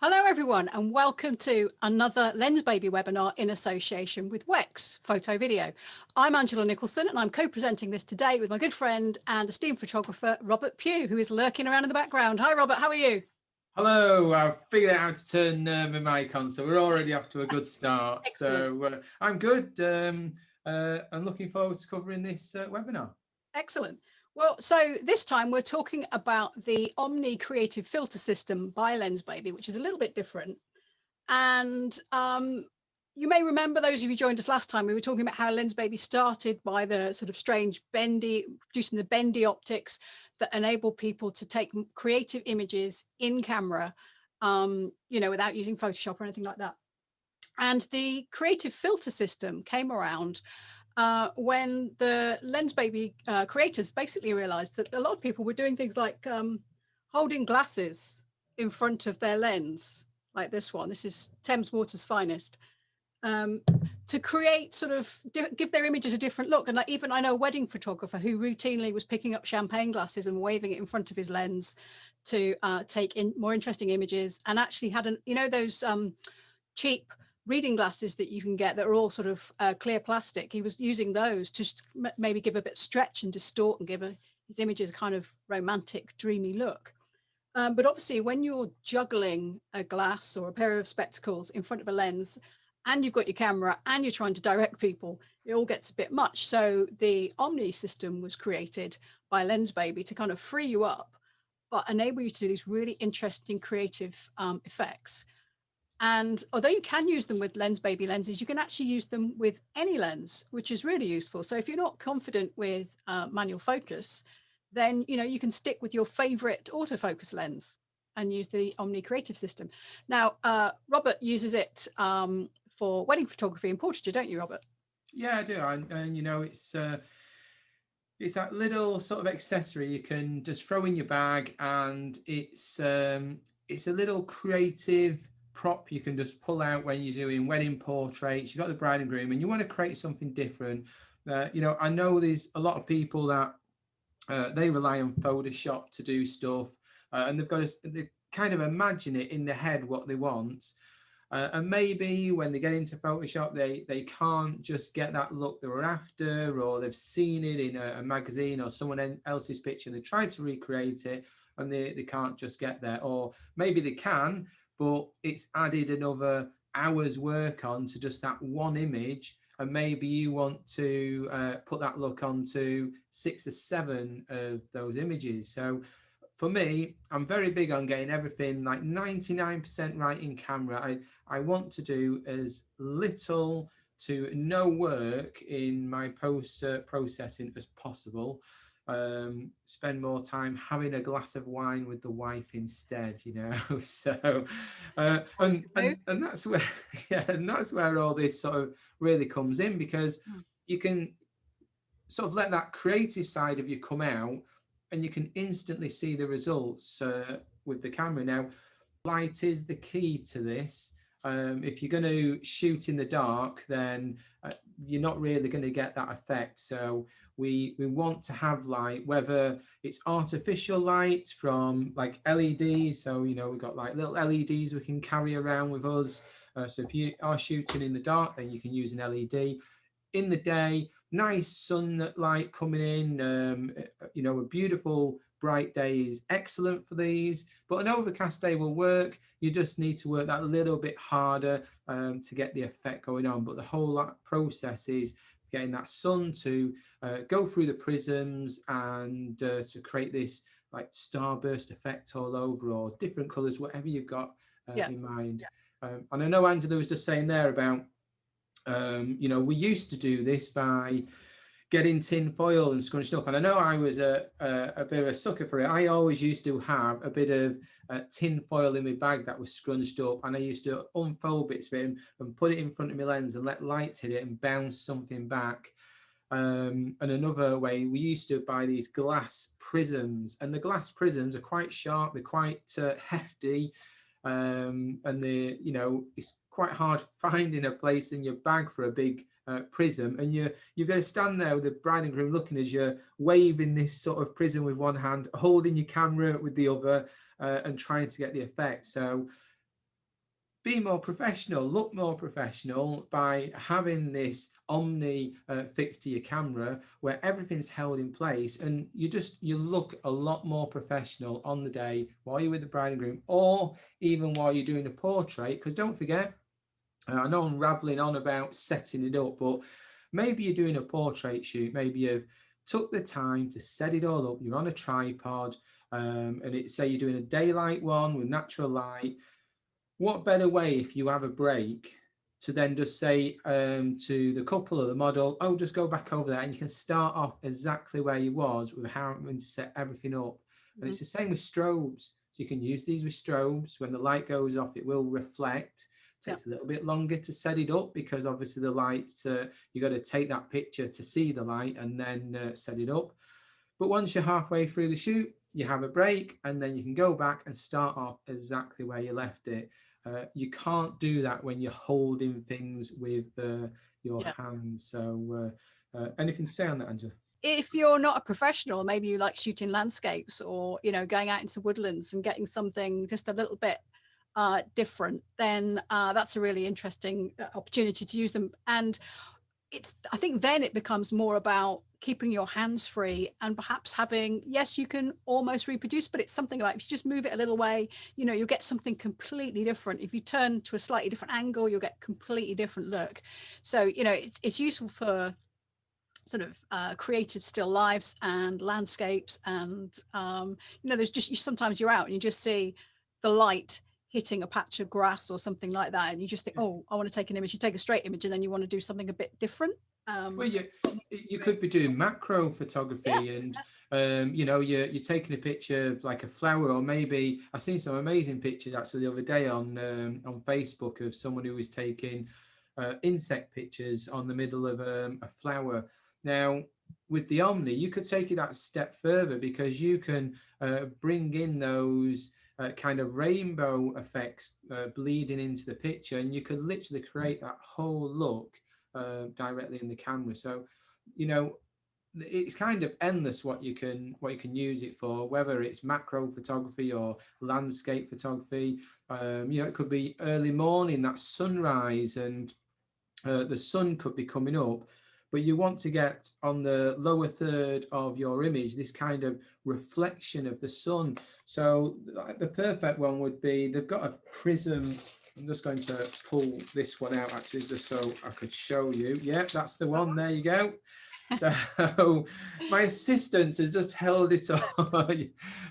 Hello everyone and welcome to another Lens Baby webinar in association with WEX Photo Video. I'm Angela Nicholson and I'm co-presenting this today with my good friend and esteemed photographer Robert Pugh, who is lurking around in the background. Hi Robert, how are you? Hello, I've figured out how to turn my mic on, so we're already off to a good start. Excellent. So I'm good and looking forward to covering this webinar. Excellent. Well, so this time we're talking about the Omni Creative Filter System by Lens Baby, which is a little bit different. And you may remember, those of you who joined us last time, we were talking about how Lens Baby started by the sort of strange producing the bendy optics that enable people to take creative images in camera, without using Photoshop or anything like that. And the creative filter system came around when the Lens Baby creators basically realized that a lot of people were doing things like holding glasses in front of their lens, like this one. This is Thames Water's finest, to create give their images a different look. And like, even I know a wedding photographer who routinely was picking up champagne glasses and waving it in front of his lens to take in more interesting images, and actually had those cheap reading glasses that you can get that are all sort of clear plastic. He was using those to maybe give a bit of stretch and distort and give his images a kind of romantic, dreamy look. But obviously, when you're juggling a glass or a pair of spectacles in front of a lens, and you've got your camera and you're trying to direct people, it all gets a bit much. So the Omni system was created by Lens Baby to kind of free you up, but enable you to do these really interesting creative effects. And although you can use them with Lens Baby lenses, you can actually use them with any lens, which is really useful. So if you're not confident with manual focus, then you can stick with your favorite autofocus lens and use the Omni Creative System. Now, Robert uses it for wedding photography and portraiture, don't you, Robert? Yeah, I do, and it's that little sort of accessory you can just throw in your bag, and it's a little creative prop you can just pull out when you're doing wedding portraits. You've got the bride and groom and you want to create something different. I know there's a lot of people that they rely on Photoshop to do stuff, and they kind of imagine it in their head what they want. And maybe when they get into Photoshop, they can't just get that look they were after, or they've seen it in a magazine or someone else's picture and they try to recreate it and they can't just get there. Or maybe they can, but it's added another hour's work on to just that one image. And maybe you want to put that look onto 6 or 7 of those images. So for me, I'm very big on getting everything like 99% right in camera. I want to do as little to no work in my post processing as possible. Spend more time having a glass of wine with the wife instead, So and that's where and that's where all this sort of really comes in, because you can sort of let that creative side of you come out and you can instantly see the results with the camera. Now, light is the key to this. If you're going to shoot in the dark, then you're not really going to get that effect. So we want to have light, whether it's artificial light from like LEDs. So, we've got like little LEDs we can carry around with us. So if you are shooting in the dark, then you can use an LED. In the day, nice sunlight coming in, a beautiful bright day is excellent for these, but an overcast day will work. You just need to work that a little bit harder to get the effect going on. But the whole process is getting that sun to go through the prisms and to create this like starburst effect all over, or different colors, whatever you've got in mind. And I know Angela was just saying there about we used to do this by getting tin foil and scrunching up, and I know I was a bit of a sucker for it. I always used to have a bit of tin foil in my bag that was scrunched up, and I used to unfold bits of it and put it in front of my lens and let light hit it and bounce something back. And another way, we used to buy these glass prisms, and the glass prisms are quite sharp, they're quite hefty, and it's quite hard finding a place in your bag for a big prism, and you've got to stand there with the bride and groom looking as you're waving this sort of prism with one hand, holding your camera with the other, and trying to get the effect. So be more professional, look more professional by having this Omni fixed to your camera where everything's held in place, and you look a lot more professional on the day while you're with the bride and groom, or even while you're doing a portrait. Because don't forget, I know I'm rattling on about setting it up, but maybe you're doing a portrait shoot, maybe you've took the time to set it all up, you're on a tripod, and say you're doing a daylight one with natural light. What better way, if you have a break, to then just say to the couple or the model, oh, just go back over there, and you can start off exactly where you was with having to set everything up. And it's the same with strobes. So you can use these with strobes. When the light goes off, it will reflect. It takes a little bit longer to set it up because obviously the lights, you got to take that picture to see the light and then set it up. But once you're halfway through the shoot, you have a break, and then you can go back and start off exactly where you left it. You can't do that when you're holding things with your hands. So anything to say on that, Angela? If you're not a professional, maybe you like shooting landscapes, or going out into woodlands and getting something just a little bit different, then that's a really interesting opportunity to use them. And I think then it becomes more about keeping your hands free and perhaps having, yes, you can almost reproduce, but it's something like, if you just move it a little way, you'll get something completely different. If you turn to a slightly different angle, you'll get a completely different look. So, it's useful for sort of creative still lives and landscapes. And, there's just, sometimes you're out and you just see the light hitting a patch of grass or something like that, and you just think, oh, I want to take an image. You take a straight image, and then you want to do something a bit different. Well, you could be doing macro photography, and you're taking a picture of like a flower, or maybe I've seen some amazing pictures actually the other day on Facebook of someone who was taking insect pictures on the middle of a flower. Now, with the Omni, you could take it that step further, because you can bring in those kind of rainbow effects bleeding into the picture, and you could literally create that whole look directly in the camera. So it's kind of endless what you can use it for, whether it's macro photography or landscape photography. It could be early morning, that sunrise, and the sun could be coming up, but you want to get on the lower third of your image this kind of reflection of the sun. So the perfect one would be, they've got a prism. I'm just going to pull this one out actually, just so I could show you. Yeah, that's the one. There you go. So my assistant has just held it up.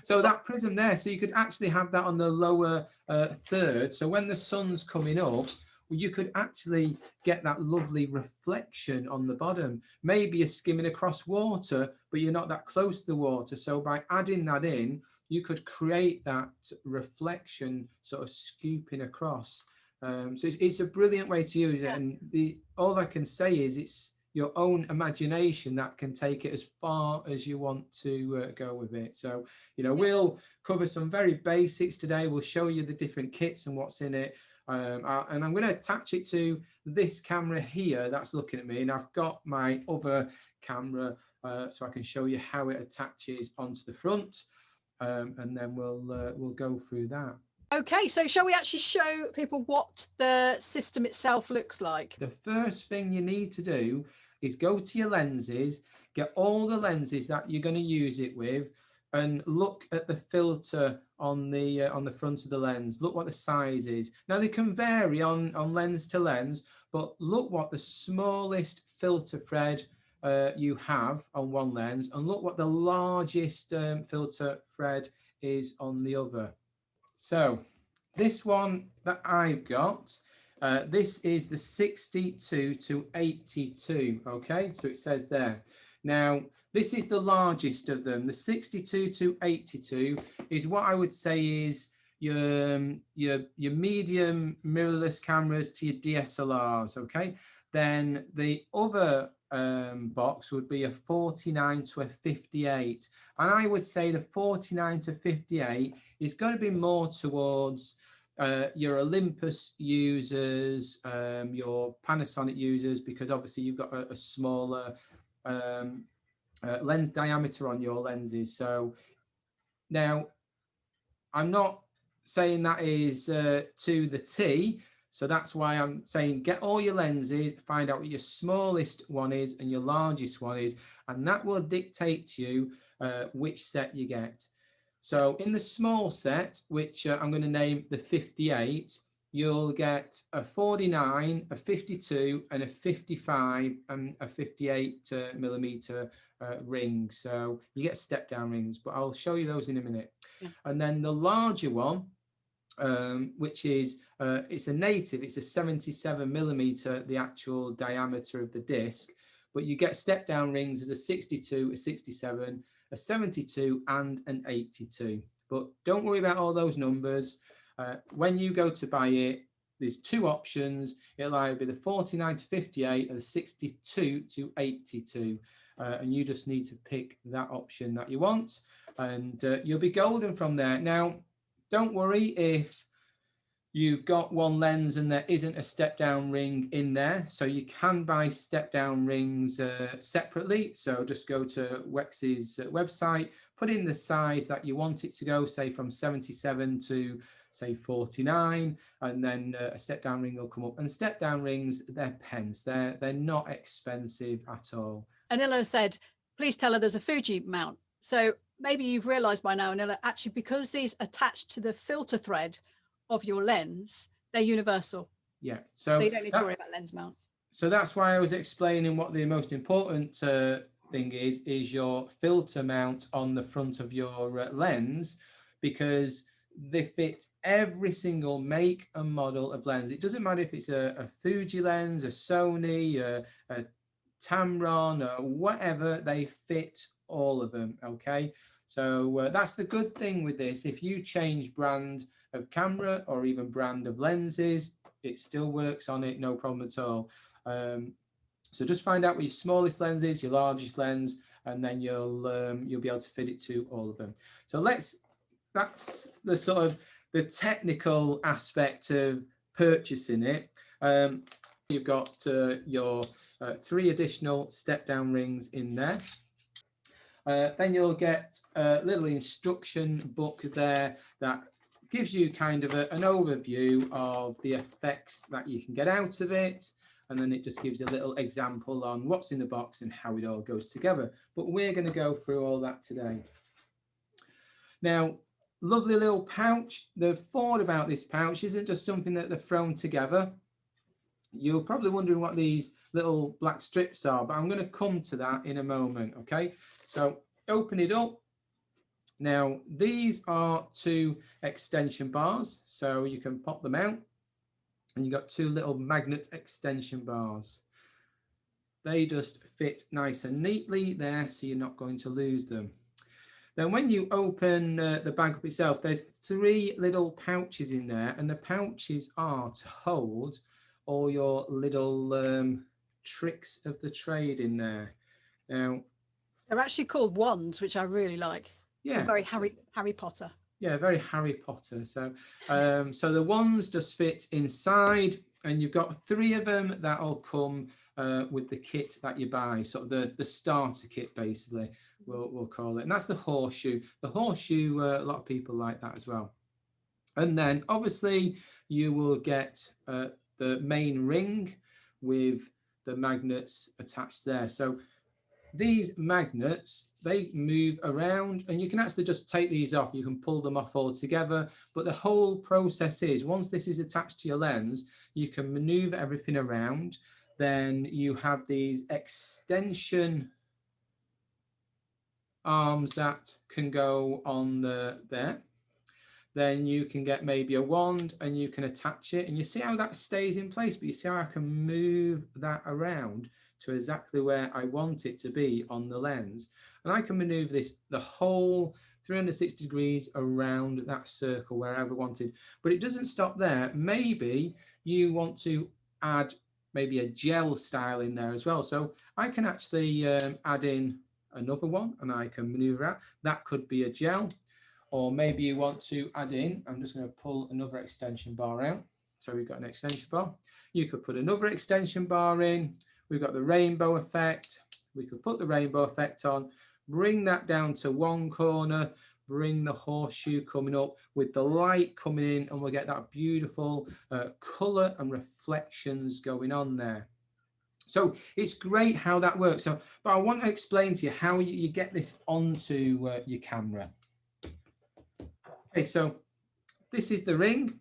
So that prism there, so you could actually have that on the lower third. So when the sun's coming up, you could actually get that lovely reflection on the bottom. Maybe you're skimming across water, but you're not that close to the water. So by adding that in, you could create that reflection sort of scooping across. So it's a brilliant way to use it. And all I can say is it's your own imagination that can take it as far as you want to go with it. So, we'll cover some very basics today. We'll show you the different kits and what's in it. And I'm going to attach it to this camera here that's looking at me, and I've got my other camera so I can show you how it attaches onto the front, and then we'll go through that. Okay, so shall we actually show people what the system itself looks like? The first thing you need to do is go to your lenses, get all the lenses that you're going to use it with, and look at the filter on the front of the lens. Look what the size is. Now they can vary on lens to lens, but look what the smallest filter thread you have on one lens, and look what the largest filter thread is on the other. So this one that I've got, this is the 62 to 82. Okay, so it says there. Now, this is the largest of them. The 62 to 82 is what I would say is your medium mirrorless cameras to your DSLRs. Okay, then the other box would be a 49 to a 58, and I would say the 49 to 58 is going to be more towards your Olympus users, your Panasonic users, because obviously you've got a smaller lens diameter on your lenses. So now I'm not saying that is to the T. So that's why I'm saying get all your lenses, find out what your smallest one is and your largest one is, and that will dictate to you which set you get. So in the small set, which I'm going to name the 58, you'll get a 49, a 52, and a 55, and a 58 millimeter ring. So you get step down rings, but I'll show you those in a minute. Yeah. And then the larger one, which is it's a native, it's a 77 millimeter, the actual diameter of the disc, but you get step down rings as a 62, a 67, a 72, and an 82. But don't worry about all those numbers. When you go to buy it, there's two options. It'll either be the 49 to 58 or the 62 to 82. And you just need to pick that option that you want, and you'll be golden from there. Now, don't worry if you've got one lens and there isn't a step down ring in there. So you can buy step down rings separately. So just go to Wex's website, put in the size that you want it to go, say from 77 to say 49, and then a step down ring will come up. And step down rings, they're pence. They're not expensive at all. Anila said, please tell her there's a Fuji mount. So maybe you've realized by now, Anila, actually, because these attach to the filter thread of your lens, they're universal. Yeah. So you don't need to worry about lens mount. So that's why I was explaining what the most important thing is your filter mount on the front of your lens, because they fit every single make and model of lens. It doesn't matter if it's a Fuji lens, a Sony, a Tamron, or whatever, they fit all of them. Okay, so that's the good thing with this. If you change brand of camera or even brand of lenses, it still works on it, no problem at all. So just find out what your smallest lens is, your largest lens, and then you'll be able to fit it to all of them. So that's the sort of the technical aspect of purchasing it. You've got your 3 additional step down rings in there. Then you'll get a little instruction book there that gives you kind of an overview of the effects that you can get out of it. And then it just gives a little example on what's in the box and how it all goes together. But we're going to go through all that today. Now, lovely little pouch. The thought about this pouch isn't just something that they're thrown together. You're probably wondering what these little black strips are, but I'm going to come to that in a moment, okay? So open it up. Now, these are 2 extension bars, so you can pop them out, and you've got 2 little magnet extension bars. They just fit nice and neatly there, so you're not going to lose them. Then when you open the bag up itself, there's 3 little pouches in there, and the pouches are to hold all your little tricks of the trade in there. Now, they're actually called wands, which I really like. Yeah, they're very Harry Potter. Yeah, very Harry Potter. So, so the wands just fit inside, and you've got 3 of them that'll come with the kit that you buy, sort of the starter kit, basically. We'll call it, and that's the horseshoe. The horseshoe, a lot of people like that as well. And then, obviously, you will get the main ring with the magnets attached there. So these magnets, they move around, and you can actually just take these off. You can pull them off all together. But the whole process is, once this is attached to your lens, you can maneuver everything around. Then you have these extension arms that can go on there. Then you can get maybe a wand and you can attach it, and you see how that stays in place, but you see how I can move that around to exactly where I want it to be on the lens. And I can maneuver this the whole 360 degrees around that circle wherever I wanted. But it doesn't stop there. Maybe you want to add maybe a gel style in there as well. So I can actually add in another one, and I can maneuver out. That could be a gel. Or maybe you want to add in, I'm just going to pull another extension bar out. So we've got an extension bar. You could put another extension bar in. We've got the rainbow effect. We could put the rainbow effect on, bring that down to one corner, bring the horseshoe coming up with the light coming in, and we'll get that beautiful colour and reflections going on there. So it's great how that works. So, but I want to explain to you how you get this onto your camera. Okay, so this is the ring.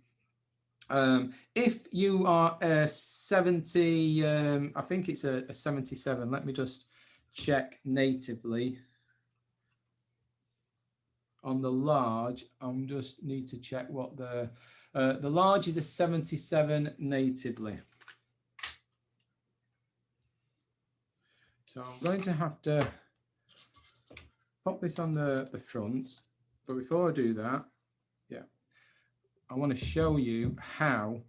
If you are a 70, I think it's a 77. Let me just check natively. On the large, I'm just need to check what the large is a 77 natively. So I'm going to have to pop this on the front, but before I do that, yeah, I want to show you how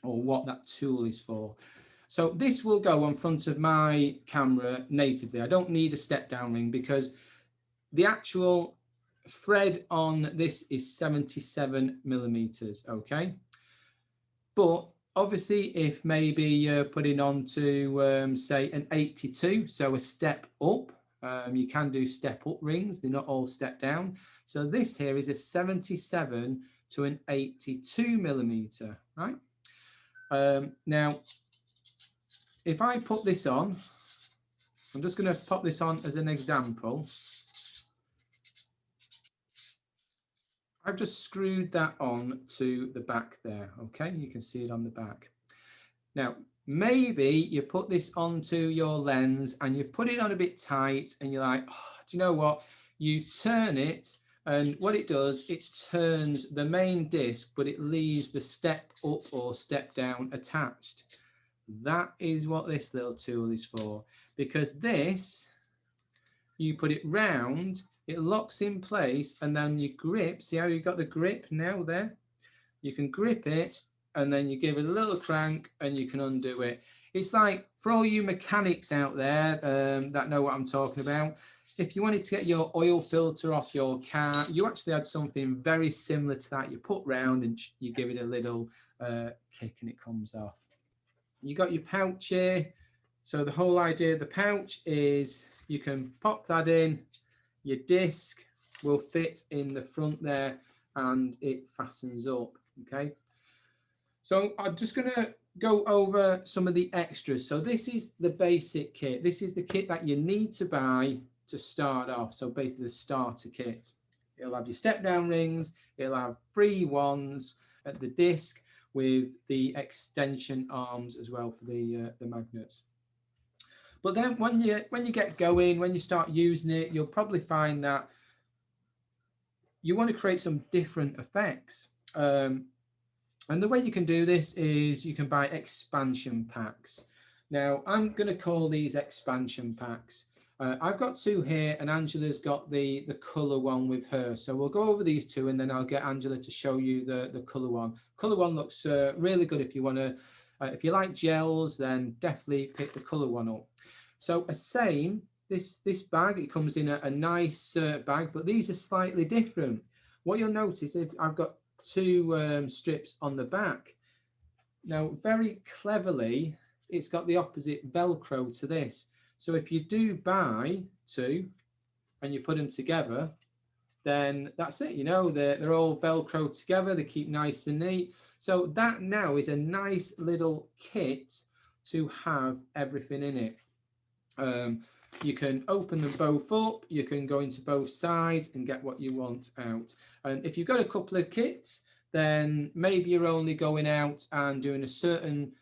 or what that tool is for. So this will go on front of my camera natively. I don't need a step down ring because the actual thread on this is 77 millimeters, okay? But obviously, if maybe you're putting on to say an 82, so a step up, you can do step up rings. They're not all step down. So this here is a 77 to an 82 millimeter, right? Now, if I put this on, I'm just going to pop this on as an example. I've just screwed that on to the back there, okay? You can see it on the back. Now, maybe you put this onto your lens and you've put it on a bit tight and you're like, oh, do you know what? You turn it and what it does, it turns the main disc, but it leaves the step up or step down attached. That is what this little tool is for, because this, you put it round, it locks in place, and then you grip. See how you've got the grip now there? You can grip it, and then you give it a little crank, and you can undo it. It's like, for all you mechanics out there that know what I'm talking about, if you wanted to get your oil filter off your car, you actually had something very similar to that. You put round and you give it a little kick, and it comes off. You got your pouch here. So the whole idea of the pouch is you can pop that in, your disc will fit in the front there and it fastens up, okay? So I'm just gonna go over some of the extras. So this is the basic kit. This is the kit that you need to buy to start off. So basically the starter kit. It'll have your step down rings, it'll have 3 wands at the disc with the extension arms as well for the magnets. But then when you get going, when you start using it, you'll probably find that you want to create some different effects. And the way you can do this is you can buy expansion packs. Now, I'm going to call these expansion packs. I've got 2 here, and Angela's got the colour one with her. So we'll go over these 2, and then I'll get Angela to show you the colour one. Colour one looks really good if you want to. If you like gels, then definitely pick the colour one up. So same, this bag, it comes in a nice bag, but these are slightly different. What you'll notice is I've got 2 strips on the back. Now, very cleverly, it's got the opposite Velcro to this. So if you do buy 2 and you put them together, then that's it. You know, they're all Velcro together. They keep nice and neat. So that now is a nice little kit to have everything in it. You can open them both up, you can go into both sides and get what you want out. And if you've got a couple of kits, then maybe you're only going out and doing a certain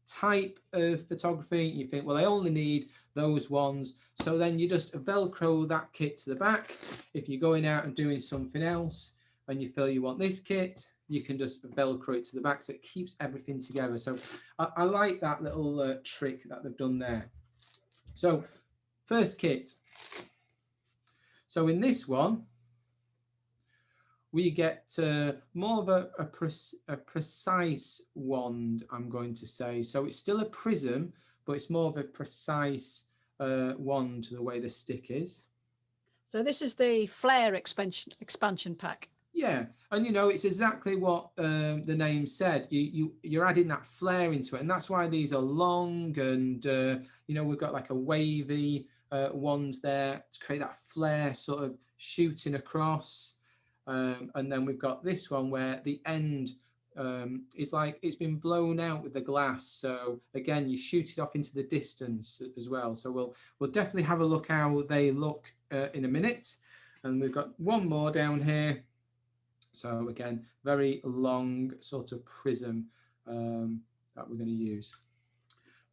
type of photography. You think, well, I only need those ones. So then you just Velcro that kit to the back. If you're going out and doing something else and you feel you want this kit, you can just Velcro it to the back. So it keeps everything together. So I like that little trick that they've done there. So first kit. So in this one, we get more of a precise wand, I'm going to say. So it's still a prism, but it's more of a precise wand the way the stick is. So this is the flare expansion pack. Yeah, and you know, it's exactly what the name said. You're adding that flare into it, and that's why these are long, and you know, we've got like a wavy wand there to create that flare sort of shooting across. And then we've got this one where the end is like it's been blown out with the glass. So again, you shoot it off into the distance as well. So we'll definitely have a look how they look in a minute. And we've got one more down here. So again, very long sort of prism that we're going to use.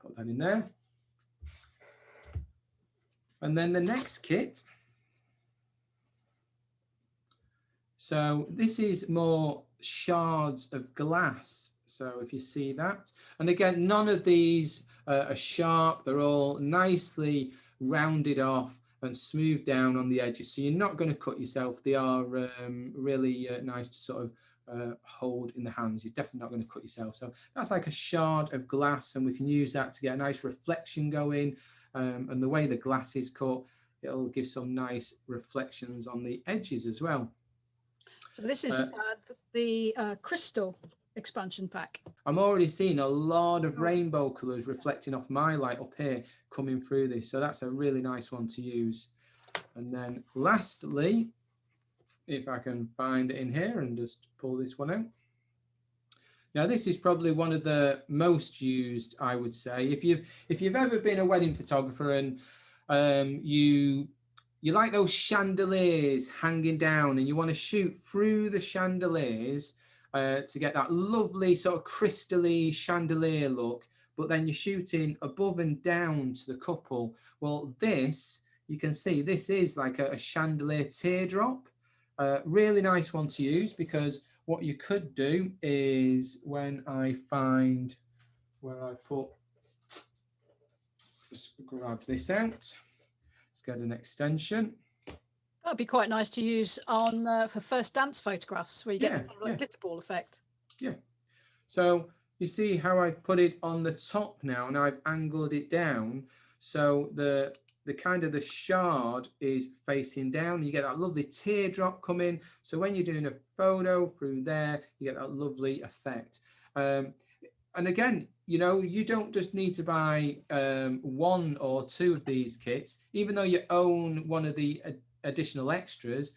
Put that in there. And then the next kit. So this is more shards of glass. So if you see that, and again, none of these are sharp. They're all nicely rounded off and smoothed down on the edges. So you're not going to cut yourself. They are really nice to sort of hold in the hands. You're definitely not going to cut yourself. So that's like a shard of glass, and we can use that to get a nice reflection going. And the way the glass is cut, it'll give some nice reflections on the edges as well. So this is the crystal expansion pack. I'm already seeing a lot of rainbow colours reflecting off my light up here coming through this. So that's a really nice one to use. And then lastly, if I can find it in here and just pull this one out. Now this is probably one of the most used, I would say. If you've ever been a wedding photographer and you like those chandeliers hanging down and you want to shoot through the chandeliers to get that lovely sort of crystally chandelier look, but then you're shooting above and down to the couple. Well, this, you can see, this is like a chandelier teardrop. Really nice one to use, because what you could do is, when I find where I put, just grab this out. Let's get an extension. That'd be quite nice to use on for first dance photographs, where you get a glitter ball effect. Yeah. So you see how I've put it on the top now, and I've angled it down. So the kind of the shard is facing down. You get that lovely teardrop coming. So when you're doing a photo through there, you get that lovely effect. And again, you know, you don't just need to buy one or two of these kits. Even though you own one of the additional extras,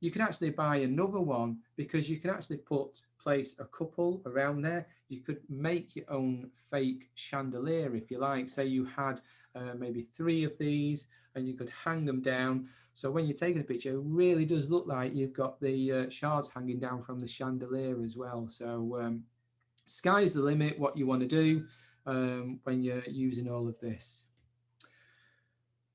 you can actually buy another one, because you can actually place a couple around there. You could make your own fake chandelier if you like. Say you had maybe 3 of these, and you could hang them down. So when you're taking a picture, it really does look like you've got the shards hanging down from the chandelier as well. So sky's the limit what you want to do when you're using all of this.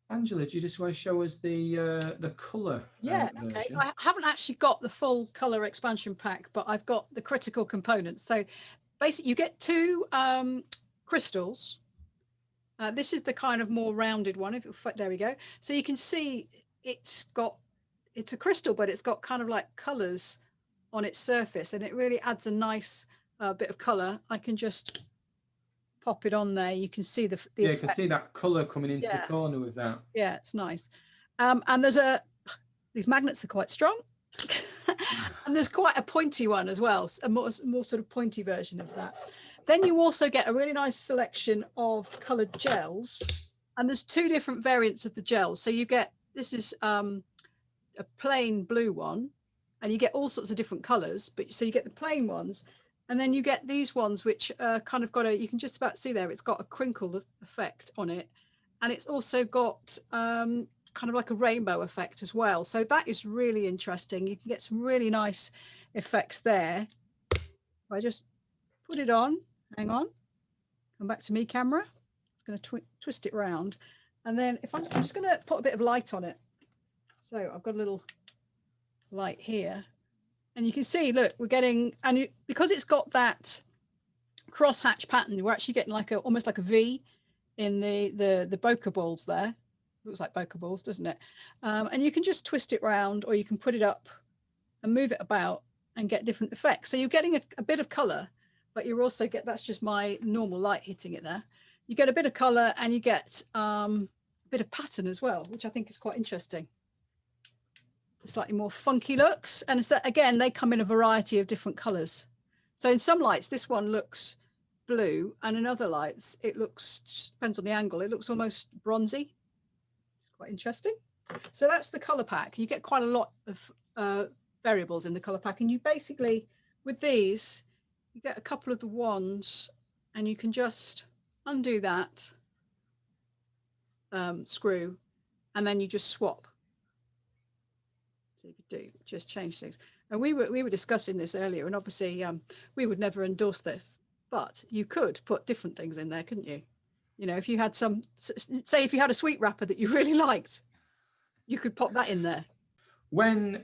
Angela, do you just want to show us the colour version? I haven't actually got the full colour expansion pack, but I've got the critical components. So basically you get 2 crystals. This is the kind of more rounded one. There we go. So you can see it's a crystal, but it's got kind of like colours on its surface, and it really adds a nice bit of colour. I can just pop it on there. You can see the you effect. Can see that colour coming into the corner with that. Yeah, it's nice. And there's these magnets are quite strong. And there's quite a pointy one as well, a more sort of pointy version of that. Then you also get a really nice selection of coloured gels, and there's 2 different variants of the gels. So you get, this is a plain blue one, and you get all sorts of different colours, but so you get the plain ones, and then you get these ones which kind of got you can just about see there, it's got a crinkle effect on it, and it's also got kind of like a rainbow effect as well. So that is really interesting. You can get some really nice effects there. If I just put it on, hang on, come back to me, camera. It's going to twist it round, and then if I'm just going to put a bit of light on it. So I've got a little light here, and you can see, look, we're getting, and because it's got that cross hatch pattern, we're actually getting like almost like a V in the bokeh balls there. Looks like bokeh balls, doesn't it? And you can just twist it round, or you can put it up and move it about and get different effects. So you're getting a bit of color, but you also get, that's just my normal light hitting it there. You get a bit of color, and you get a bit of pattern as well, which I think is quite interesting. Slightly more funky looks, and it's again, they come in a variety of different colors. So in some lights this one looks blue, and in other lights it looks, depends on the angle, it looks almost bronzy. It's quite interesting. So that's the color pack. You get quite a lot of variables in the color pack, and you basically, with these, you get a couple of the wands, and you can just undo that screw, and then you just swap. So you could do just change things. And we were discussing this earlier, and obviously we would never endorse this, but you could put different things in there, couldn't you? You know, if you had some, say if you had a sweet wrapper that you really liked, you could pop that in there. When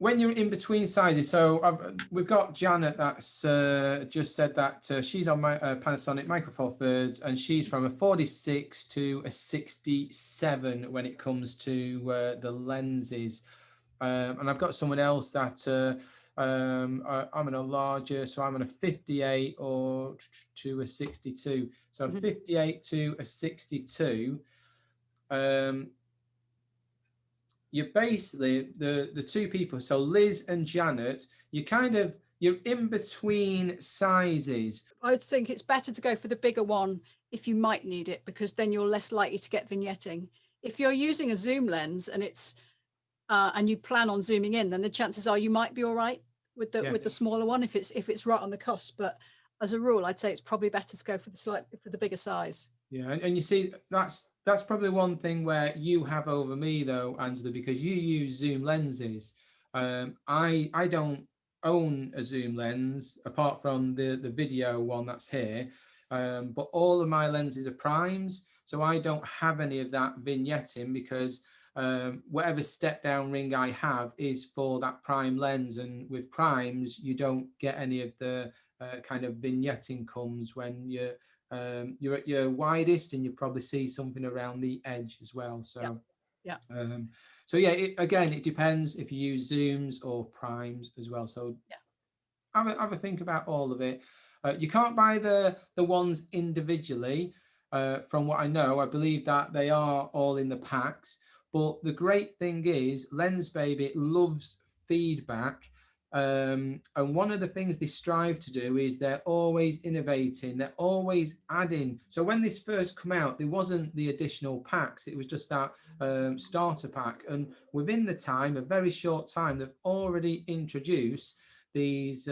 you're in between sizes, so we've got Janet that's just said that she's on my Panasonic Micro Four Thirds, and she's from a 46 to a 67 when it comes to the lenses. And I've got someone else that I'm on a larger, so I'm on a 58 or to a 62. So 58 to a 62. You're basically the two people, so Liz and Janet, you're in between sizes. I would think it's better to go for the bigger one if you might need it, because then you're less likely to get vignetting. If you're using a zoom lens and it's and you plan on zooming in, then the chances are you might be all right with the smaller one if it's right on the cusp. But as a rule, I'd say it's probably better to go for the bigger size. Yeah, and you see that's probably one thing where you have over me though, Angela, because you use zoom lenses. I don't own a zoom lens apart from the video one that's here, but all of my lenses are primes, so I don't have any of that vignetting because whatever step down ring I have is for that prime lens, and with primes you don't get any of the kind of vignetting comes when you're at your widest, and you probably see something around the edge as well. So so yeah, it depends if you use zooms or primes as well. So have a think about all of it. You can't buy the ones individually. From what I know, I believe that they are all in the packs. But the great thing is, Lensbaby loves feedback. And one of the things they strive to do is they're always innovating, they're always adding. So when this first come out, there wasn't the additional packs, it was just that starter pack. And within the time, a very short time, they've already introduced these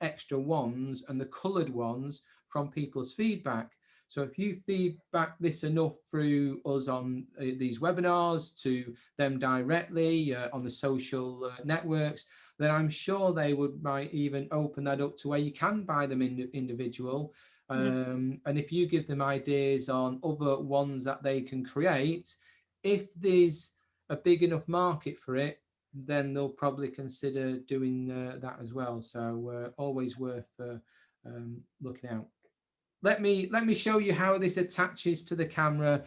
extra ones and the colored ones from people's feedback. So if you feedback this enough through us on these webinars to them directly on the social networks, then I'm sure they might even open that up to where you can buy them individual. And if you give them ideas on other ones that they can create, if there's a big enough market for it, then they'll probably consider doing that as well. So always worth looking out. Let me show you how this attaches to the camera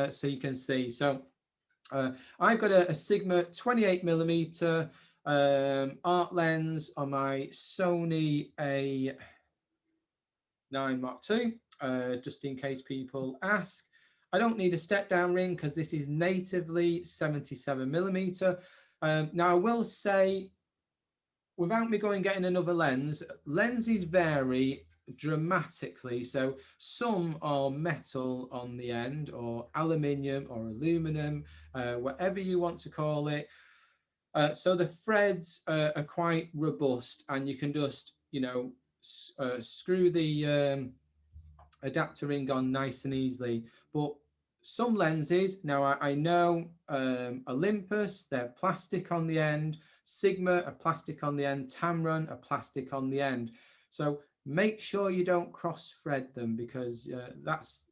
so you can see. So I've got a Sigma 28mm art lens on my Sony A9 Mark II, just in case people ask. I don't need a step down ring because this is natively 77mm. Now I will say, without me going getting another lens, lenses vary dramatically. So some are metal on the end, or aluminium or aluminum, whatever you want to call it. So the threads are quite robust, and you can just, screw the adapter ring on nice and easily. But some lenses, now I know Olympus, they're plastic on the end, Sigma are plastic on the end, Tamron are plastic on the end. So make sure you don't cross thread them, because that's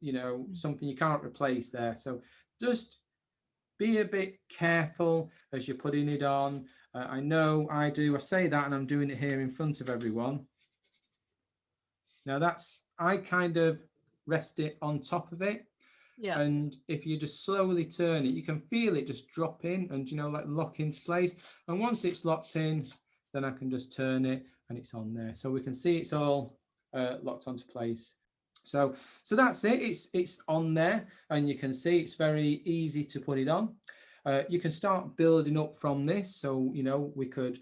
something you can't replace there. So just be a bit careful as you're putting it on. I know I say that, and I'm doing it here in front of everyone. Now I kind of rest it on top of it. Yeah. And if you just slowly turn it, you can feel it just drop in and, like lock into place. And once it's locked in, then I can just turn it and it's on there. So we can see it's all locked onto place. So that's it. It's on there, and you can see it's very easy to put it on. You can start building up from this. So, we could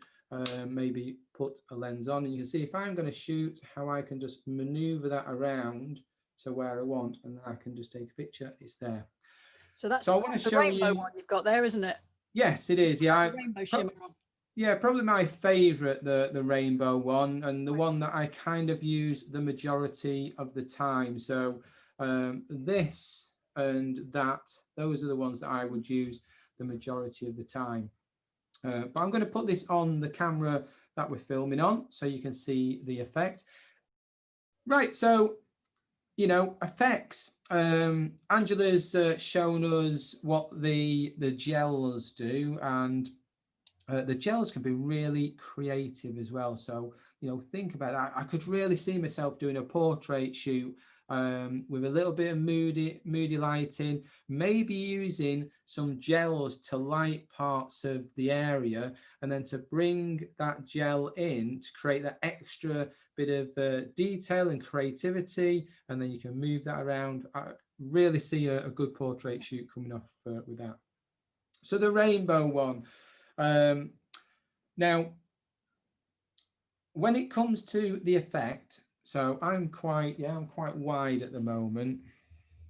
maybe put a lens on, and you can see if I'm going to shoot, how I can just maneuver that around to where I want, and then I can just take a picture. It's there. So that's the rainbow one you've got there, isn't it? Yes, it is. Yeah, rainbow shimmer on. yeah, probably my favorite, the rainbow one, and the one that I kind of use the majority of the time. So this and that, those are the ones that I would use the majority of the time. But I'm going to put this on the camera that we're filming on so you can see the effect. Right, so, you know, effects. Angela's shown us what the gels do, and the gels can be really creative as well. So, you know, think about that. I could really see myself doing a portrait shoot with a little bit of moody lighting, maybe using some gels to light parts of the area, and then to bring that gel in to create that extra bit of detail and creativity, and then you can move that around. I really see a good portrait shoot coming off with that. So the rainbow one. Now, when it comes to the effect, so I'm quite wide at the moment.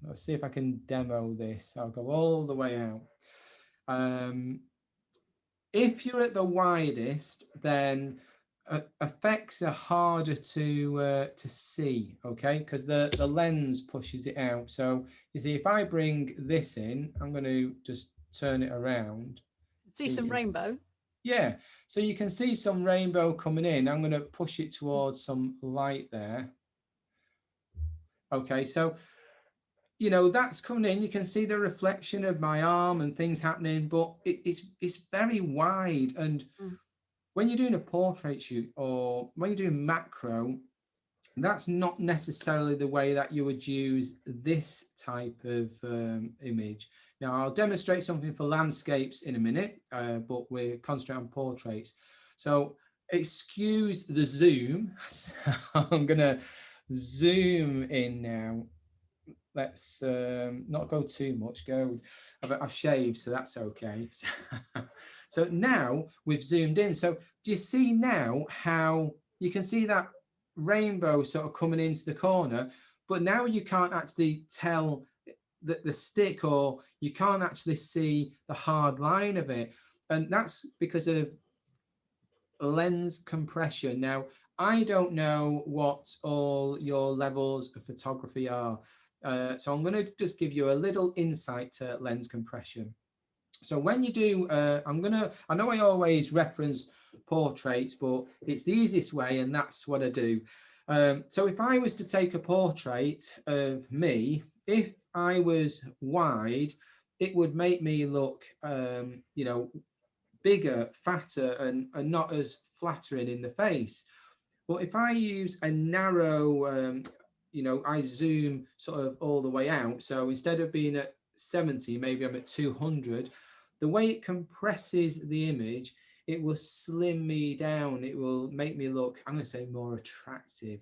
Let's see if I can demo this. I'll go all the way out. If you're at the widest, then effects are harder to see, okay? Because the lens pushes it out. So you see, if I bring this in, I'm going to just turn it around. See some rainbow. Yeah, so you can see some rainbow coming in. I'm going to push it towards some light there. Okay, so, you know, that's coming in. You can see the reflection of my arm and things happening, but it's very wide. And when you're doing a portrait shoot or when you're doing macro, that's not necessarily the way that you would use this type of image. Now, I'll demonstrate something for landscapes in a minute, but we're concentrating on portraits. So excuse the zoom. So I'm going to zoom in now. Let's not go too much. I've shaved, so that's okay. So now we've zoomed in. So do you see now how you can see that rainbow sort of coming into the corner, but now you can't actually tell the stick, or you can't actually see the hard line of it, and that's because of lens compression. Now, I don't know what all your levels of photography are, so I'm going to just give you a little insight to lens compression. So when you do, I know I always reference portraits, but it's the easiest way, and that's what I do. So if I was to take a portrait of me, if I was wide, it would make me look, you know, bigger, fatter, and not as flattering in the face. But if I use a narrow, you know, I zoom sort of all the way out. So instead of being at 70, maybe I'm at 200. The way it compresses the image, it will slim me down. It will make me look, I'm going to say, more attractive.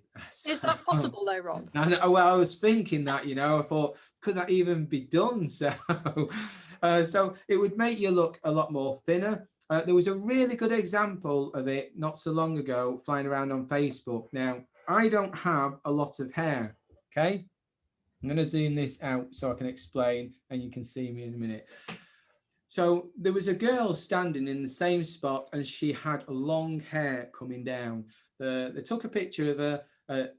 Is that possible though, Rob? Well, I was thinking that, you know, I thought, could that even be done? So, so it would make you look a lot more thinner. There was a really good example of it not so long ago flying around on Facebook. Now, I don't have a lot of hair, okay? I'm going to zoom this out so I can explain and you can see me in a minute. So there was a girl standing in the same spot and she had long hair coming down. They took a picture of her at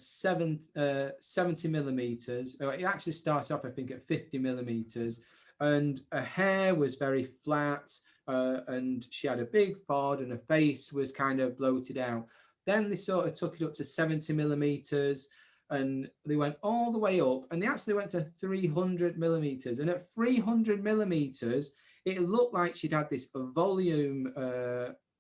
70 millimeters. It actually starts off, I think, at 50 millimeters. And her hair was very flat and she had a big forehead and her face was kind of bloated out. Then they sort of took it up to 70 millimeters. And they went all the way up and they actually went to 300 millimeters. And at 300 millimeters, it looked like she'd had this volume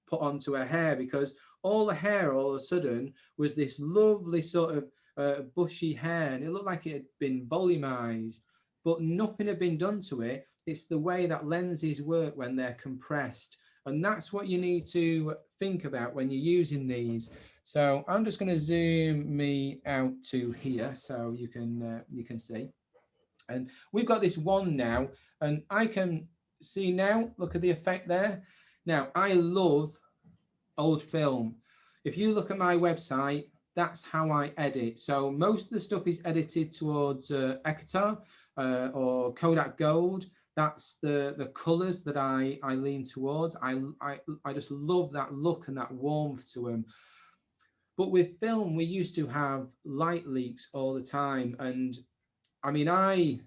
put onto her hair, because all the hair all of a sudden was this lovely sort of bushy hair. And it looked like it had been volumized, but nothing had been done to it. It's the way that lenses work when they're compressed. And that's what you need to think about when you're using these. So I'm just going to zoom me out to here so you can see. And we've got this one now, and I can see now, look at the effect there. Now, I love old film. If you look at my website, that's how I edit. So most of the stuff is edited towards Ecuador or Kodak Gold. That's the colors that I lean towards. I just love that look and that warmth to them. But with film, we used to have light leaks all the time. And I mean,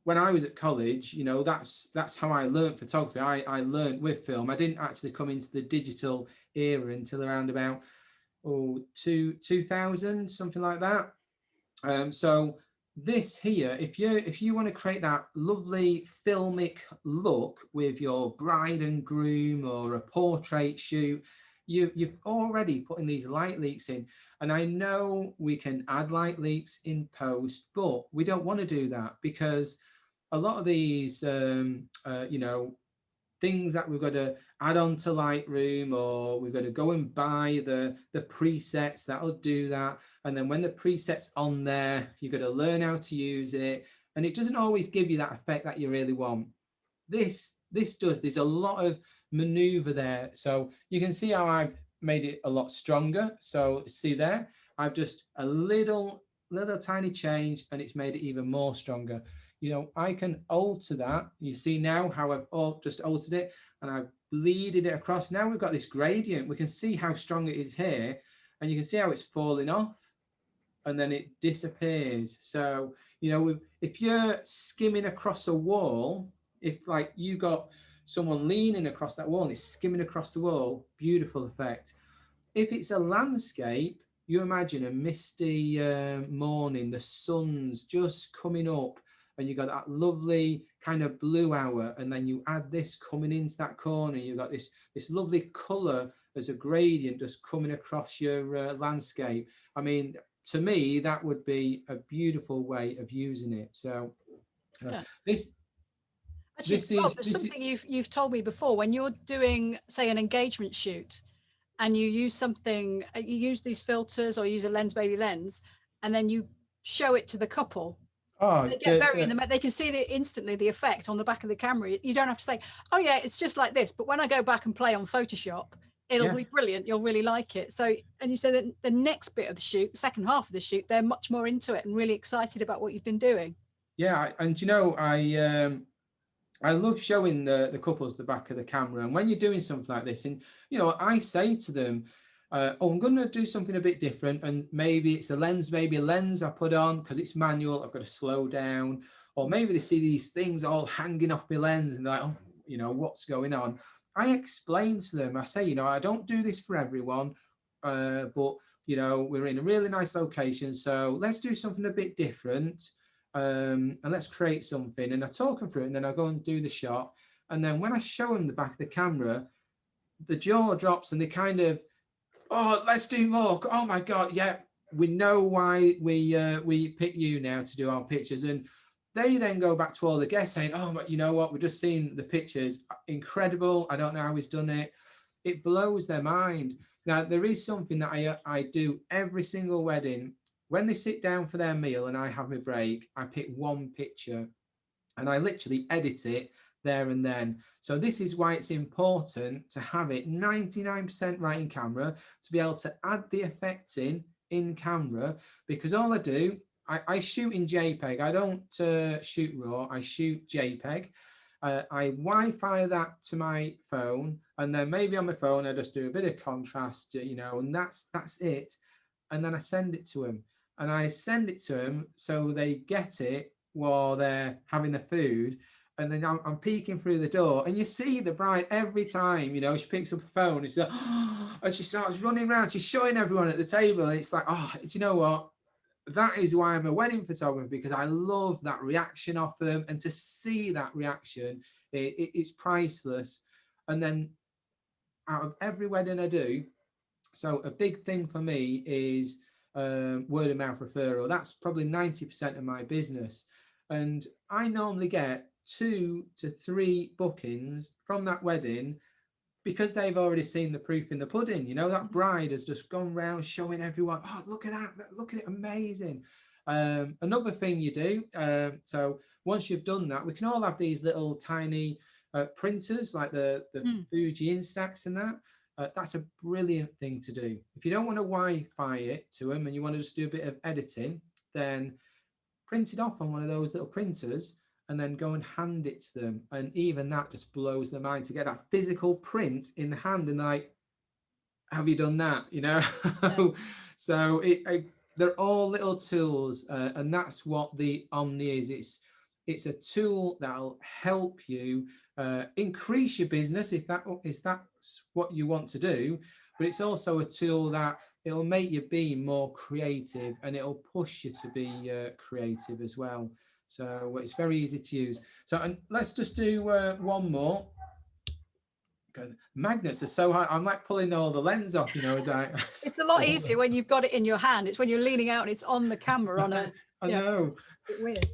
when I was at college, you know, that's how I learned photography. I learned with film. I didn't actually come into the digital era until around about 2000, something like that. So this here, if you want to create that lovely filmic look with your bride and groom or a portrait shoot, you've already put in these light leaks in. And I know we can add light leaks in post, but we don't want to do that because a lot of these things that we've got to add on to Lightroom, or we've got to go and buy the presets that'll do that. And then when the preset's on there, you've got to learn how to use it. And it doesn't always give you that effect that you really want. This does. There's a lot of maneuver there. So you can see how I've made it a lot stronger. So see there, I've just a little tiny change and it's made it even more stronger. You know, I can alter that. You see now how I've just altered it and I've bleeded it across. Now we've got this gradient. We can see how strong it is here and you can see how it's falling off and then it disappears. So, you know, if you're skimming across a wall, if like you got someone leaning across that wall and it's skimming across the wall, beautiful effect. If it's a landscape, you imagine a misty morning, the sun's just coming up and you got that lovely kind of blue hour, and then you add this coming into that corner, you've got this lovely color as a gradient just coming across your landscape. I mean, to me, that would be a beautiful way of using it. So Yeah. this Actually, this something you've told me before. When you're doing, say, an engagement shoot, and you use you use these filters or use a lens baby lens, and then you show it to the couple. Oh, They get very in the. They can see instantly the effect on the back of the camera. You don't have to say, "Oh yeah, it's just like this." But when I go back and play on Photoshop, it'll be brilliant. You'll really like it. So, and you said that the next bit of the shoot, the second half of the shoot, they're much more into it and really excited about what you've been doing. Yeah, and you know, I love showing the couples the back of the camera. And when you're doing something like this, and you know, I say to them, "Oh, I'm going to do something a bit different, and maybe it's maybe a lens I put on because it's manual. I've got to slow down, or maybe they see these things all hanging off my lens, and they're like, oh, you know, what's going on?" I explain to them. I say, you know, I don't do this for everyone, but you know, we're in a really nice location, so let's do something a bit different. And let's create something. And I talk them through it, and then I go and do the shot. And then when I show them the back of the camera, the jaw drops and they kind of, oh, let's do more. Oh my God, yeah, we know why we pick you now to do our pictures. And they then go back to all the guests saying, oh, you know what, we've just seen the pictures, incredible. I don't know how he's done it. It blows their mind. Now, there is something that I do every single wedding. When they sit down for their meal and I have my break, I pick one picture and I literally edit it there and then. So this is why it's important to have it 99% right in camera, to be able to add the effects in camera, because all I do, I shoot in JPEG. I don't shoot RAW, I shoot JPEG. I Wi-Fi that to my phone, and then maybe on my phone I just do a bit of contrast, you know, and that's it. And then I send it to them, and I send it to them so they get it while they're having the food. And then I'm peeking through the door, and you see the bride every time, you know, she picks up a phone, it's like, oh, and she starts running around, she's showing everyone at the table. And it's like, oh, do you know what? That is why I'm a wedding photographer, because I love that reaction off them, and to see that reaction, it's priceless. And then out of every wedding I do, so a big thing for me is word of mouth referral. That's probably 90% of my business. And I normally get 2 to 3 bookings from that wedding because they've already seen the proof in the pudding. You know, that bride has just gone round showing everyone, oh, look at that, look at it, amazing. Another thing you do, so once you've done that, we can all have these little tiny printers like the Fuji Instax and that. That's a brilliant thing to do. If you don't want to Wi-Fi it to them and you want to just do a bit of editing, then print it off on one of those little printers and then go and hand it to them. And even that just blows their mind to get that physical print in the hand, and like, have you done that? You know? Yeah. So they're all little tools, and that's what the Omni is. It's a tool that'll help you increase your business if that's what you want to do. But it's also a tool that it'll make you be more creative, and it'll push you to be creative as well. So it's very easy to use. So, and let's just do one more. Magnets are so hard. I'm like pulling all the lens off, you know, as I. It's a lot easier when you've got it in your hand. It's when you're leaning out and it's on the camera on a. I know. Bit weird.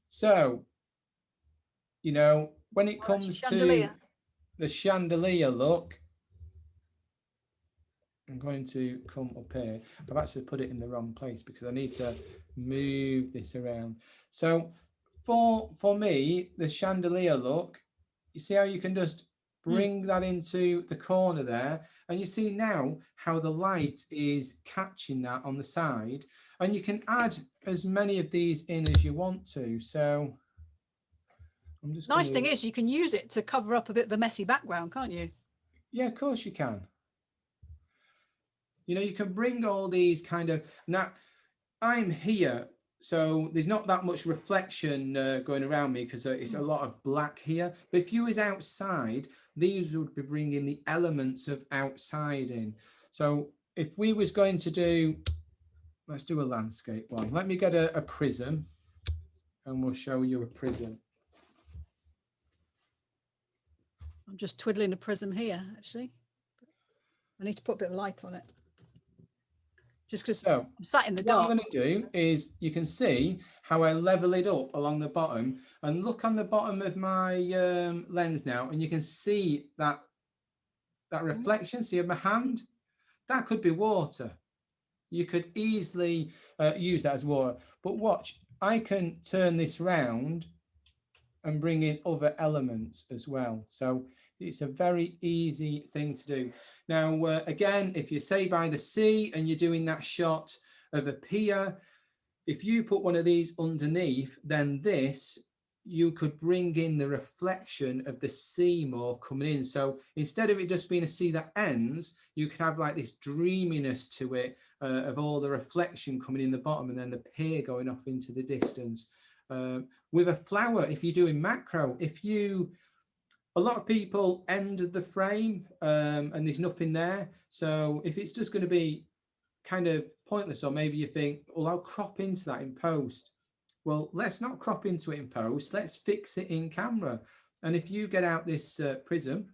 So, you know, when it comes to the chandelier look, I'm going to come up here. I've actually put it in the wrong place because I need to move this around. So for me, the chandelier look, you see how you can just bring that into the corner there, and you see now how the light is catching that on the side, and you can add as many of these in as you want to. So I'm just nice thing is you can use it to cover up a bit of a messy background, can't you? Yeah, of course you can. You know, you can bring all these kind of, now I'm here, so there's not that much reflection going around me because it's a lot of black here. But if you was outside, these would be bringing the elements of outside in. So if we was going to do, let's do a landscape one. Let me get a prism, and we'll show you a prism. I'm just twiddling a prism here, actually. I need to put a bit of light on it. Just because I'm sat in the dark. What I'm going to do is, you can see how I level it up along the bottom, and look on the bottom of my lens now, and you can see that reflection, see of my hand? That could be water. You could easily use that as water. But watch, I can turn this round and bring in other elements as well. So it's a very easy thing to do. Now, again, if you say by the sea and you're doing that shot of a pier, if you put one of these underneath, then this, you could bring in the reflection of the sea more coming in. So instead of it just being a sea that ends, you could have like this dreaminess to it of all the reflection coming in the bottom, and then the pier going off into the distance. With a flower, if you're doing macro, a lot of people end the frame and there's nothing there. So if it's just going to be kind of pointless, or maybe you think, well, I'll crop into that in post. Well, let's not crop into it in post. Let's fix it in camera. And if you get out this prism,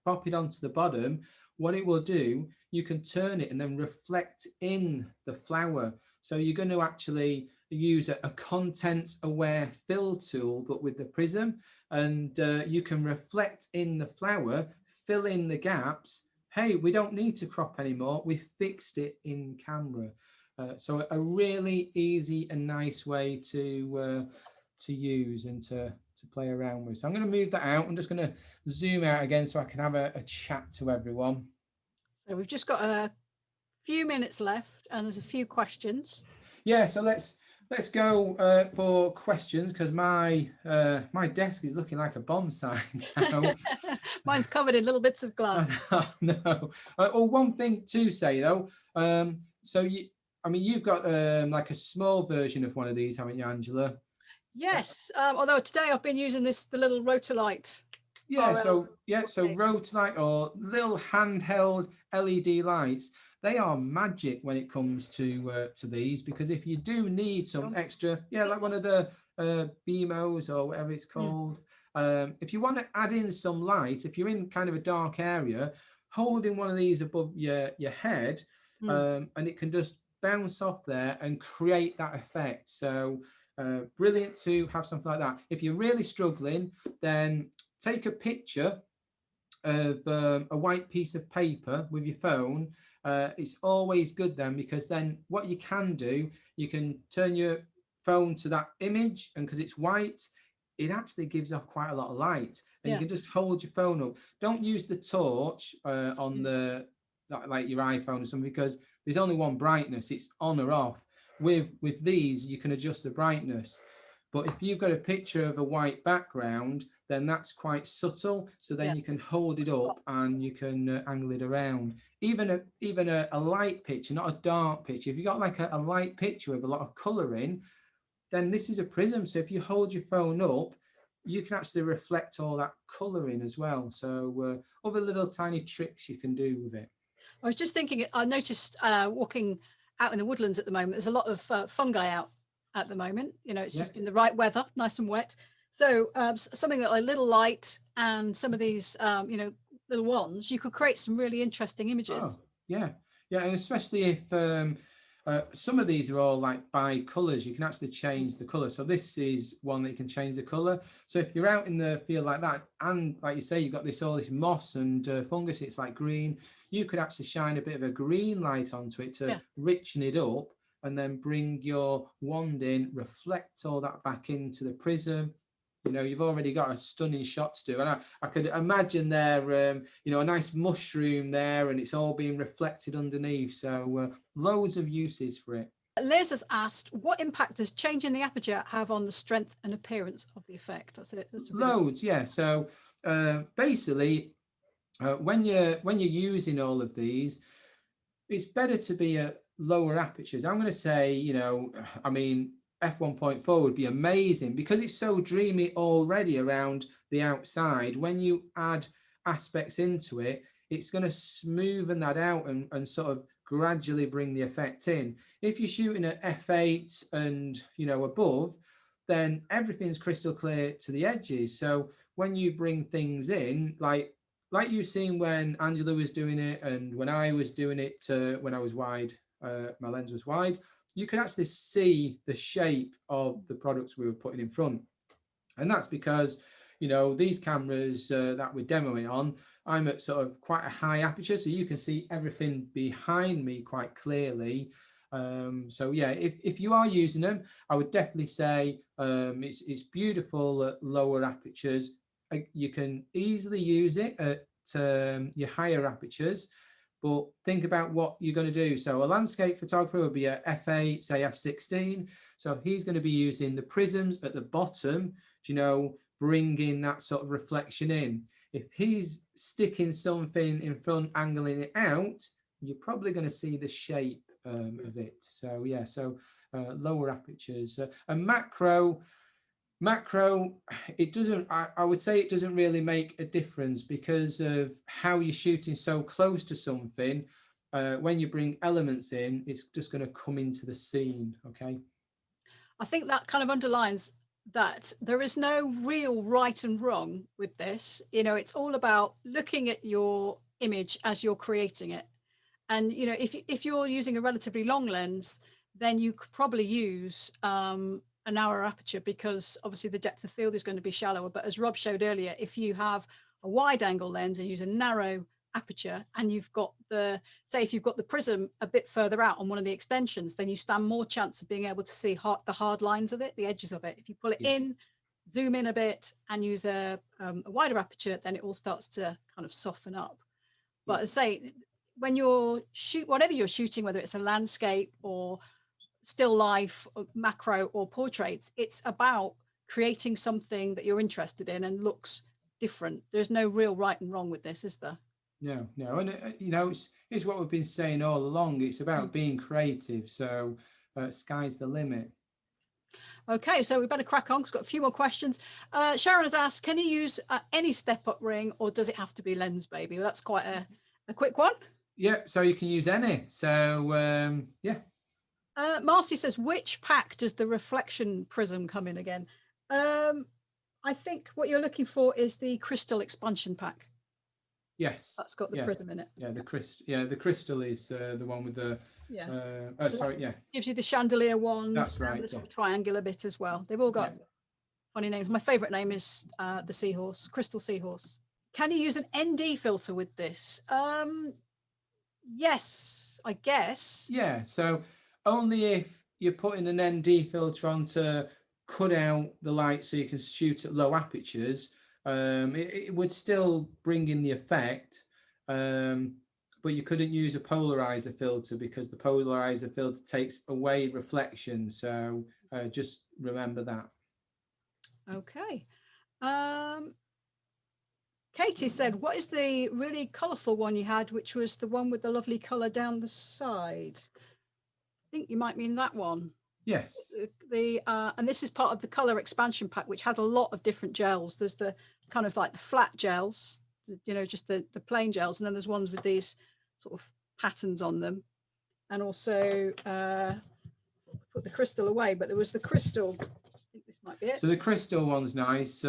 pop it onto the bottom, what it will do, you can turn it and then reflect in the flower. So you're going to actually use a content-aware fill tool, but with the prism, and you can reflect in the flower, fill in the gaps. Hey, we don't need to crop anymore. We fixed it in camera. So a really easy and nice way to use and to play around with. So I'm going to move that out. I'm just going to zoom out again so I can have a chat to everyone. So we've just got a few minutes left, and there's a few questions. Yeah, so let's go for questions, because my desk is looking like a bomb site now. Mine's covered in little bits of glass. No. One thing to say though, so you've got like a small version of one of these, haven't you, Angela? Yes, although today I've been using the little Rotolite. Yeah, so Rotolite, or little handheld LED lights, they are magic when it comes to these, because if you do need some extra, like one of the BMOs or whatever it's called, if you want to add in some light, if you're in kind of a dark area, holding one of these above your head, and it can just bounce off there and create that effect. So brilliant to have something like that. If you're really struggling, then take a picture of a white piece of paper with your phone. It's always good then, because then what you can do, you can turn your phone to that image, and because it's white, it actually gives off quite a lot of light, and you can just hold your phone up. Don't use the torch on the like your iPhone or something, because there's only one brightness, it's on or off. With these, you can adjust the brightness. But if you've got a picture of a white background, then that's quite subtle. So then you can hold it up and you can angle it around. Even a light picture, not a dark picture. If you've got like a light picture with a lot of colour in, then this is a prism. So if you hold your phone up, you can actually reflect all that colour in as well. So other little tiny tricks you can do with it. I was just thinking, I noticed walking out in the woodlands at the moment, there's a lot of fungi out at the moment. You know, it's just been the right weather, nice and wet. So something like a little light and some of these, you know, little ones, you could create some really interesting images. Oh, yeah. Yeah, and especially if some of these are all like by colours, you can actually change the colour. So this is one that you can change the colour. So if you're out in the field like that, and like you say, you've got all this moss and fungus, it's like green, you could actually shine a bit of a green light onto it to richen it up, and then bring your wand in, reflect all that back into the prism. You know, you've already got a stunning shot to do. And I could imagine there, you know, a nice mushroom there, and it's all being reflected underneath. So loads of uses for it. Liz has asked, what impact does changing the aperture have on the strength and appearance of the effect? That's it. Loads, yeah. So basically, when you're using all of these, it's better to be at lower apertures. I'm going to say, you know, I mean, f1.4 would be amazing because it's so dreamy already around the outside. When you add aspects into it, it's going to smoothen that out and sort of gradually bring the effect in. If you're shooting at f8 and, you know, above, then everything's crystal clear to the edges. So when you bring things in, like you've seen when Angela was doing it and when I was doing it when I was wide, my lens was wide, you can actually see the shape of the products we were putting in front. And that's because, you know, these cameras that we're demoing on, I'm at sort of quite a high aperture, so you can see everything behind me quite clearly. So yeah, if you are using them, I would definitely say it's beautiful at lower apertures. You can easily use it at your higher apertures, but think about what you're going to do. So a landscape photographer will be at f8, say f16. So he's going to be using the prisms at the bottom, you know, bringing that sort of reflection in. If he's sticking something in front, angling it out, you're probably going to see the shape of it. So yeah, so lower apertures. And macro, it doesn't, I would say it doesn't really make a difference because of how you're shooting so close to something. When you bring elements in, it's just going to come into the scene. Okay. I think that kind of underlines that there is no real right and wrong with this. You know, it's all about looking at your image as you're creating it. And, you know, if you're using a relatively long lens, then you could probably use a narrower aperture because obviously the depth of field is going to be shallower. But as Rob showed earlier, if you have a wide angle lens and use a narrow aperture and you've got say if you've got the prism a bit further out on one of the extensions, then you stand more chance of being able to see the hard lines of it, the edges of it. If you pull it in, zoom in a bit and use a wider aperture, then it all starts to kind of soften up. But as I say, when whatever you're shooting, whether it's a landscape or still life, or macro or portraits, it's about creating something that you're interested in and looks different. There's no real right and wrong with this, is there? No, and you know, it's what we've been saying all along. It's about being creative. So sky's the limit. Okay, so we better crack on. We've got a few more questions. Sharon has asked, can you use any step-up ring or does it have to be lens, baby? Well, that's quite a quick one. Yeah, so you can use any. So yeah. Marcy says, which pack does the reflection prism come in again? I think what you're looking for is the crystal expansion pack. Yes, that's got the prism in it. Yeah, the crystal is the one with the gives you the chandelier one. That's right. The sort of triangular bit as well. They've all got funny names. My favorite name is the seahorse, crystal seahorse. Can you use an ND filter with this? Yes, I guess. Yeah, so only if you're putting an ND filter on to cut out the light so you can shoot at low apertures. It would still bring in the effect, but you couldn't use a polarizer filter because the polarizer filter takes away reflection. So just remember that. Okay. Katie said, what is the really colourful one you had, which was the one with the lovely colour down the side? I think you might mean that one. Yes. And this is part of the colour expansion pack, which has a lot of different gels. There's the kind of like the flat gels, you know, just the plain gels. And then there's ones with these sort of patterns on them. And also put the crystal away, but there was the crystal. I think this might be it. So the crystal one's nice.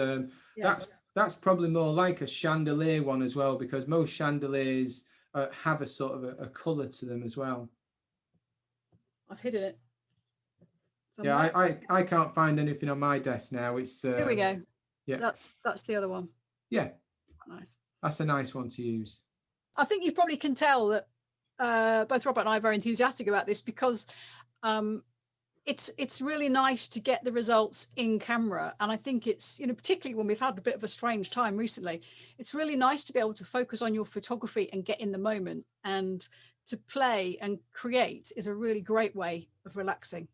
Yeah. That's probably more like a chandelier one as well, because most chandeliers have a sort of a colour to them as well. I've hidden it somewhere. Yeah, I can't find anything on my desk now. It's here we go. Yeah, that's the other one. Yeah, nice. That's a nice one to use. I think you probably can tell that both Robert and I are very enthusiastic about this, because it's really nice to get the results in camera. And I think it's, you know, particularly when we've had a bit of a strange time recently, it's really nice to be able to focus on your photography and get in the moment, and to play and create is a really great way of relaxing.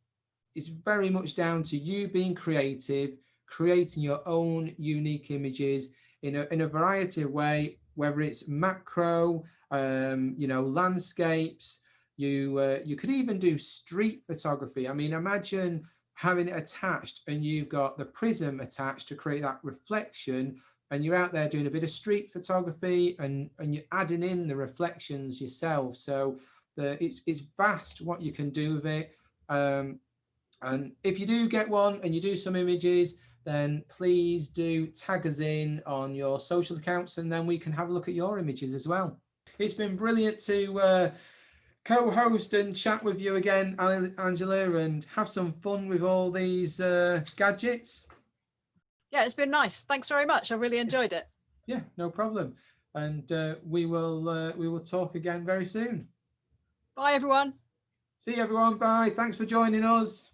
It's very much down to you being creative, creating your own unique images in a variety of ways, whether it's macro, you know, landscapes. You could even do street photography. I mean, imagine having it attached and you've got the prism attached to create that reflection, and you're out there doing a bit of street photography, and you're adding in the reflections yourself. So it's vast what you can do with it. And if you do get one and you do some images, then please do tag us in on your social accounts, and then we can have a look at your images as well. It's been brilliant to co-host and chat with you again, Angela, and have some fun with all these gadgets. Yeah, it's been nice. Thanks very much. I really enjoyed it. Yeah, no problem. And we will talk again very soon. Bye, everyone. See you, everyone. Bye. Thanks for joining us.